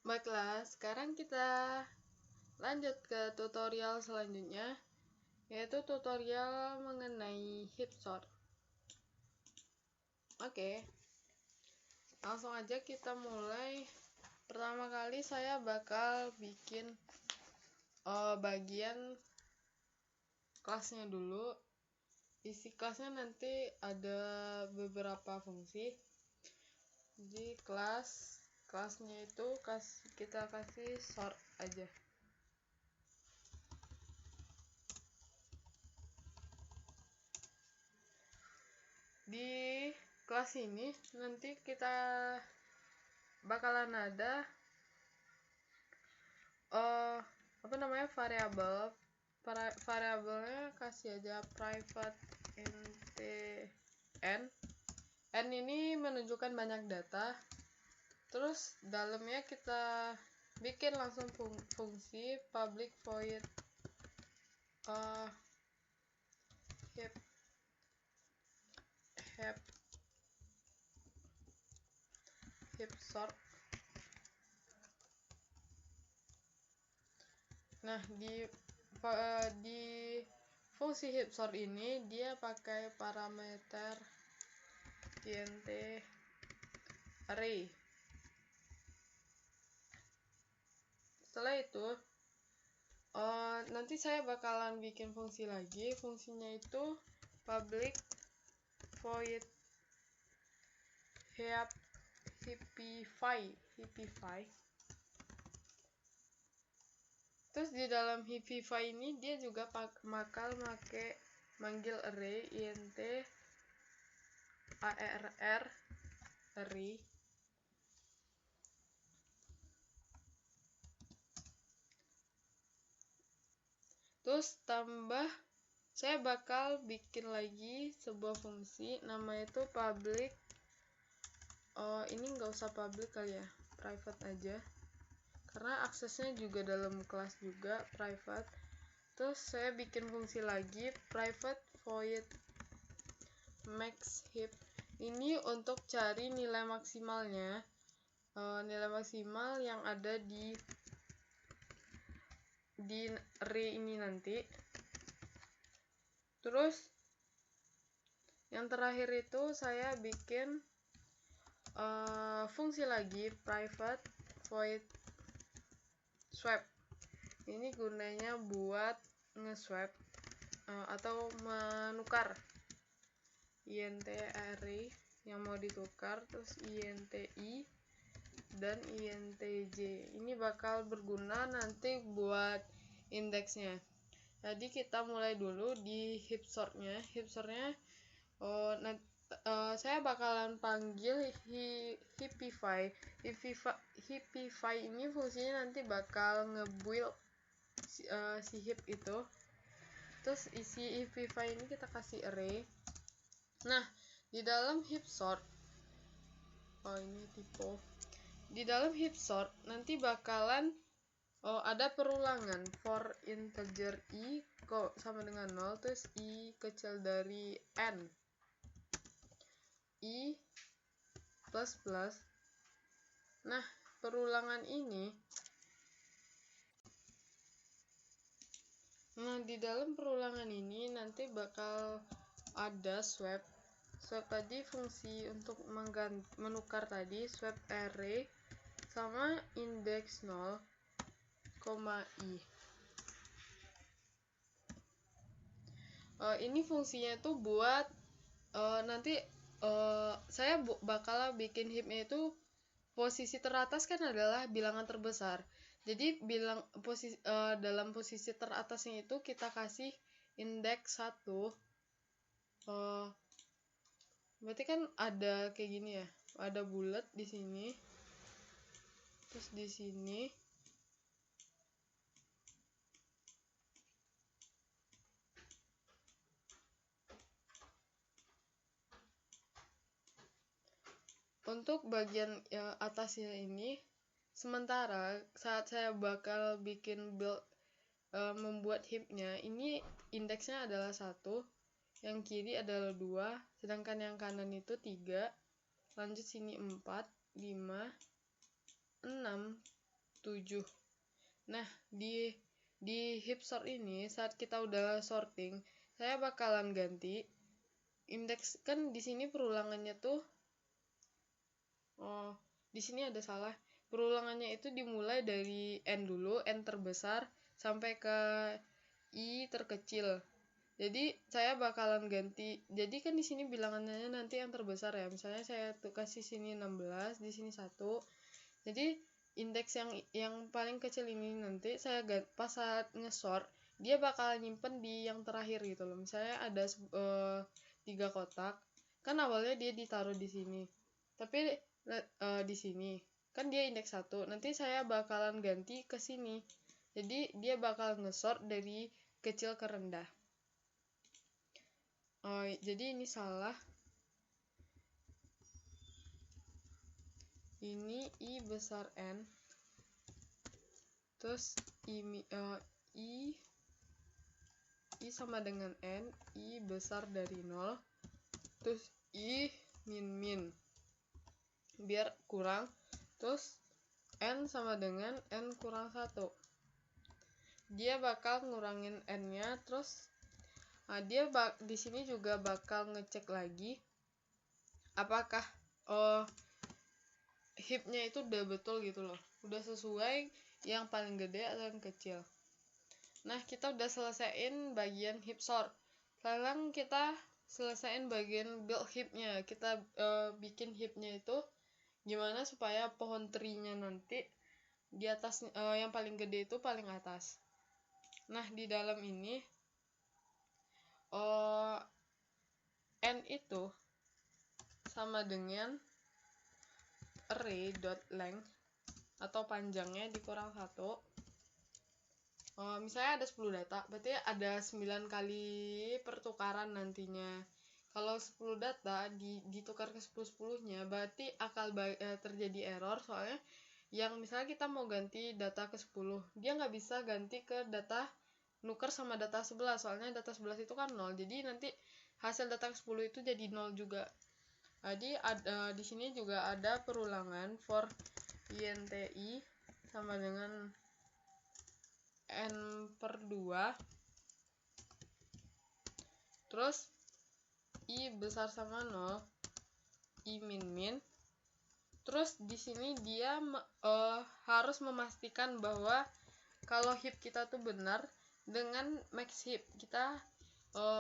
Baiklah, sekarang kita lanjut ke tutorial selanjutnya, yaitu tutorial mengenai heap sort. Oke, langsung aja kita mulai. Pertama kali saya bakal bikin bagian kelasnya dulu. Isi kelasnya nanti ada beberapa fungsi. Jadi kelasnya itu kita kasih sort aja. Di kelas ini nanti kita bakalan ada variabelnya kasih aja private int n. N ini menunjukkan banyak data. Terus dalamnya kita bikin langsung fungsi public void heap sort. Nah, di fungsi heap sort ini dia pakai parameter int array. Setelah itu nanti saya bakalan bikin fungsi lagi. Fungsinya itu public void heapify. Terus di dalam heapify ini dia juga bakal manggil array int arr array. Terus tambah saya bakal bikin lagi sebuah fungsi, nama itu public. Ini nggak usah public kali ya, private aja, karena aksesnya juga dalam kelas juga private. Terus saya bikin fungsi lagi private void max heap. Ini untuk cari nilai maksimalnya, nilai maksimal yang ada di array ini nanti. Terus yang terakhir itu saya bikin fungsi lagi private void swap. Ini gunanya buat nge-swap atau menukar int array yang mau ditukar, terus inti dan intj. Ini bakal berguna nanti buat indeksnya. Jadi kita mulai dulu di heap sortnya. Saya bakalan panggil heapify. Heapify ini fungsinya nanti bakal nge-build si heap itu. Terus isi heapify ini kita kasih array. Nah, di dalam heap sort, ini typo. Di dalam heap sort nanti bakalan ada perulangan for integer i sama dengan 0, terus i kecil dari n, i plus plus. Nah, perulangan ini, di dalam perulangan ini nanti bakal ada swap. Swap tadi fungsi untuk menukar tadi, swap array sama index 0, i. Ini fungsinya tuh buat nanti saya bakal bikin heapnya itu posisi teratas kan adalah bilangan terbesar. Jadi dalam posisi teratasnya itu kita kasih indeks 1. Berarti kan ada kayak gini ya, ada bulat di sini, terus di sini. Untuk bagian atasnya ini, sementara saat saya bakal bikin build membuat heapnya, ini indeksnya adalah 1, yang kiri adalah 2, sedangkan yang kanan itu 3, lanjut sini 4, 5, 6, 7. Nah, di heap sort ini saat kita udah sorting, saya bakalan ganti indeks. Kan di sini perulangannya tuh di sini ada salah. Perulangannya itu dimulai dari n dulu, n terbesar sampai ke i terkecil. Jadi saya bakalan ganti. Jadi kan di sini bilangannya nanti yang terbesar ya. Misalnya saya tuh kasih sini 16, di sini 1. Jadi indeks yang paling kecil ini nanti saya pas saat nge-sort, dia bakalan nyimpen di yang terakhir gitu loh. Misalnya ada 3 kotak. Kan awalnya dia ditaruh di sini. Tapi di sini kan dia indeks 1. Nanti saya bakalan ganti ke sini. Jadi dia bakal nge-sort dari kecil ke rendah. Jadi ini salah. Ini i besar n, terus i sama dengan n, i besar dari 0, terus i min biar kurang, terus n sama dengan n kurang 1. Dia bakal ngurangin n-nya, terus dia di sini juga bakal ngecek lagi apakah heap-nya itu udah betul gitu loh, udah sesuai yang paling gede atau yang kecil. Nah, kita udah selesaiin bagian heap sort. Sekarang kita selesaiin bagian build heap-nya. Kita bikin heap-nya itu gimana supaya pohon tree-nya nanti di atas yang paling gede itu paling atas. Nah, di dalam ini n itu sama dengan array.length atau panjangnya dikurang 1. Misalnya ada 10 data, berarti ada 9 kali pertukaran nantinya. Kalau 10 data ditukar ke 10-10-nya, berarti akan terjadi error, soalnya yang misalnya kita mau ganti data ke 10, dia nggak bisa ganti ke data nuker sama data 11, soalnya data 11 itu kan 0, jadi nanti hasil data ke 10 itu jadi 0 juga. Jadi di sini juga ada perulangan for inti sama dengan n/2, terus i besar sama 0, i min, terus di sini dia harus memastikan bahwa kalau heap kita tuh benar dengan max heap. Kita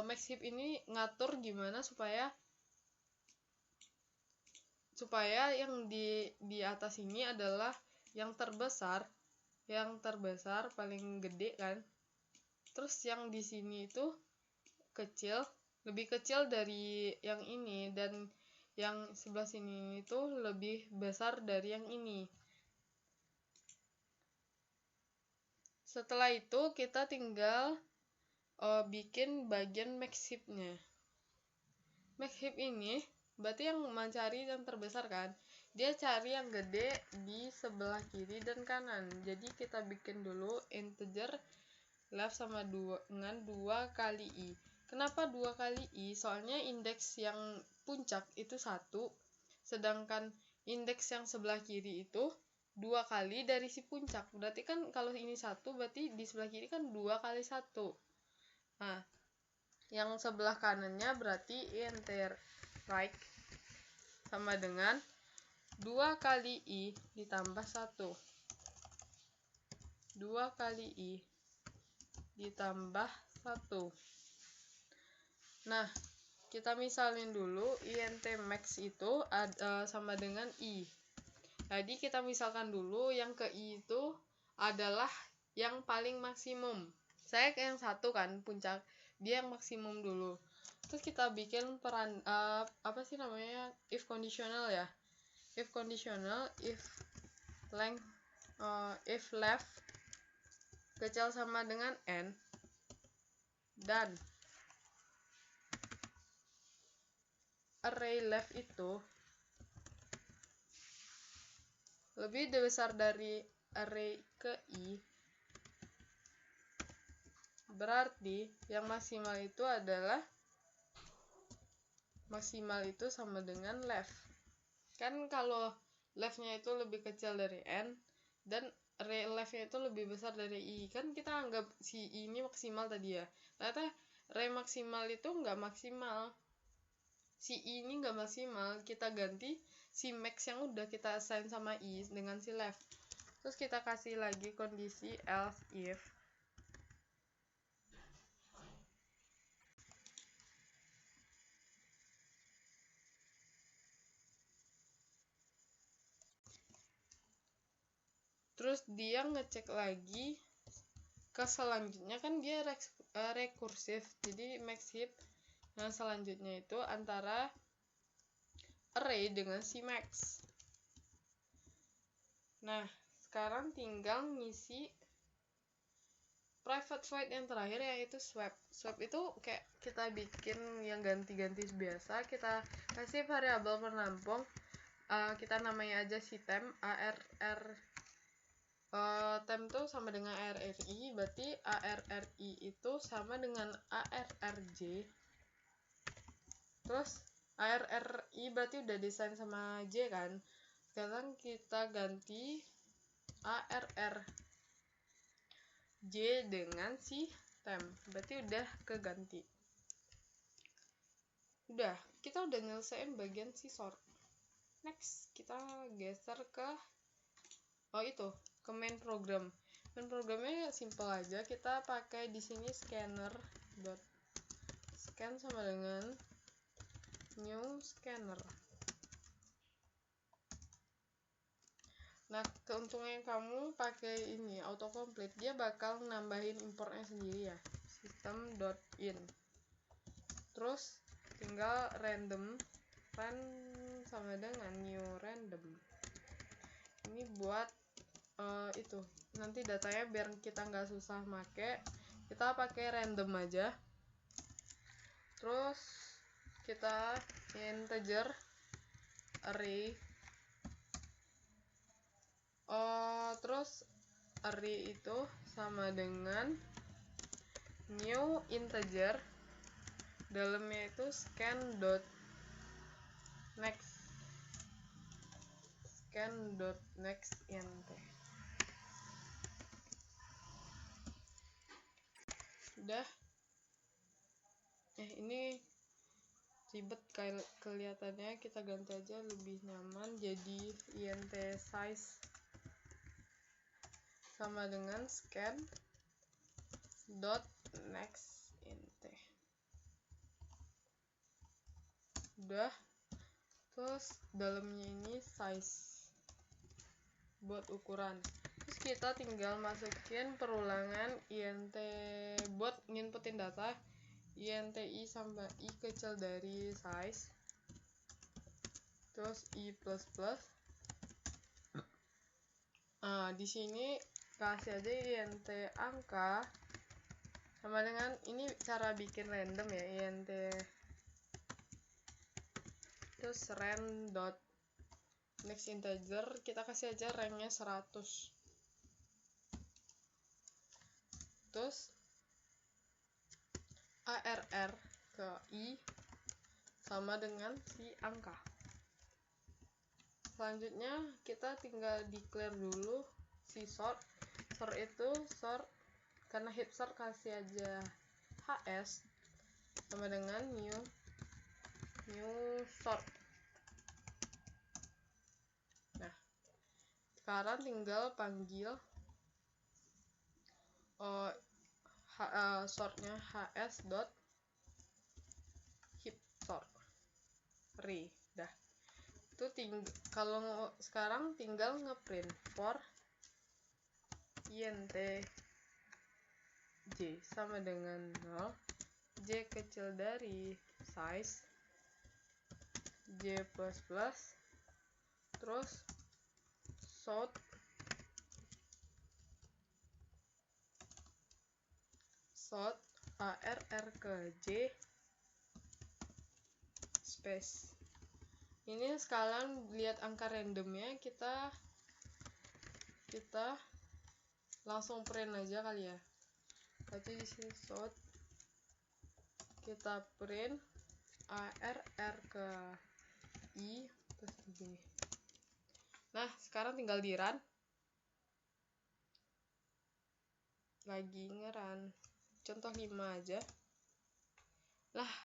max heap ini ngatur gimana supaya yang di atas ini adalah yang terbesar paling gede kan, terus yang di sini itu kecil, lebih kecil dari yang ini, dan yang sebelah sini itu lebih besar dari yang ini. Setelah itu kita tinggal bikin bagian max heap-nya. Max heap ini berarti yang mencari yang terbesar kan, dia cari yang gede di sebelah kiri dan kanan. Jadi kita bikin dulu integer left sama dengan 2 kali i. Kenapa 2 kali i? Soalnya indeks yang puncak itu 1, sedangkan indeks yang sebelah kiri itu 2 kali dari si puncak. Berarti kan kalau ini 1, berarti di sebelah kiri kan 2 kali 1. Nah, yang sebelah kanannya berarti int right sama dengan 2 kali i ditambah 1. 2 kali i ditambah 1. Nah, kita misalin dulu int max itu sama dengan i. Jadi kita misalkan dulu yang ke i itu adalah yang paling maksimum. Saya ke yang 1 kan, puncak. Dia yang maksimum dulu. Terus kita bikin if conditional ya. If conditional, if left kecil sama dengan n, dan array left itu lebih besar dari array ke i, berarti yang maksimal itu adalah sama dengan left. Kan kalau left-nya itu lebih kecil dari n dan array left-nya itu lebih besar dari i. Kan kita anggap si i ini maksimal tadi ya, ternyata array maksimal itu nggak maksimal, si i ini nggak maksimal. Kita ganti si max yang udah kita assign sama i dengan si left. Terus kita kasih lagi kondisi else if terus dia ngecek lagi ke selanjutnya, kan dia rekursif, jadi max heap yang selanjutnya itu antara array dengan si max. Nah, sekarang tinggal ngisi private void yang terakhir, yaitu swap. Swap itu kayak kita bikin yang ganti-ganti biasa, kita kasih variabel penampung, kita namanya aja si temp, arr temp itu sama dengan arri, berarti arri itu sama dengan arrj. Terus arri berarti udah desain sama j kan. Sekarang kita ganti arrj dengan si temp, berarti udah keganti. Udah, kita udah nyelesain bagian si sort. Next, kita geser ke itu ke main program. Main programnya simple aja, kita pakai di sini scanner dot scan sama dengan new scanner. Nah, keuntungannya kamu pakai ini autocomplete, dia bakal nambahin importnya sendiri ya, system.in. Terus tinggal random sama dengan new random. Ini buat itu nanti datanya biar kita nggak susah make, kita pakai random aja. Terus kita integer array, terus array itu sama dengan new integer, dalamnya itu scan dot next int. Udah. Ini ribet kelihatannya, kita ganti aja lebih nyaman jadi int size sama dengan scan dot next int. Udah. Terus dalamnya ini size buat ukuran. Terus kita tinggal masukin perulangan int buat nginputin data, inti sampai i kecil dari size, terus i plus plus. Di sini kasih aja int angka sama dengan ini, cara bikin random ya, int terus rand dot next integer, kita kasih aja ranknya 100. Terus arr ke i sama dengan si angka. Selanjutnya kita tinggal declare dulu si sort. Sort itu karena heap sort kasih aja hs sama dengan new sort. Nah, sekarang tinggal panggil sortnya hs dot heap sort array. Dah, itu kalau sekarang tinggal ngeprint for int j sama dengan 0, j kecil dari size, j plus plus, terus sort arr ke j space. Ini sekalian lihat angka randomnya, kita langsung print aja kali ya. Berarti di sini sort kita print arr ke i terus begini. Nah, sekarang tinggal di run. lagi ngerun. Contoh 5 aja. Lah,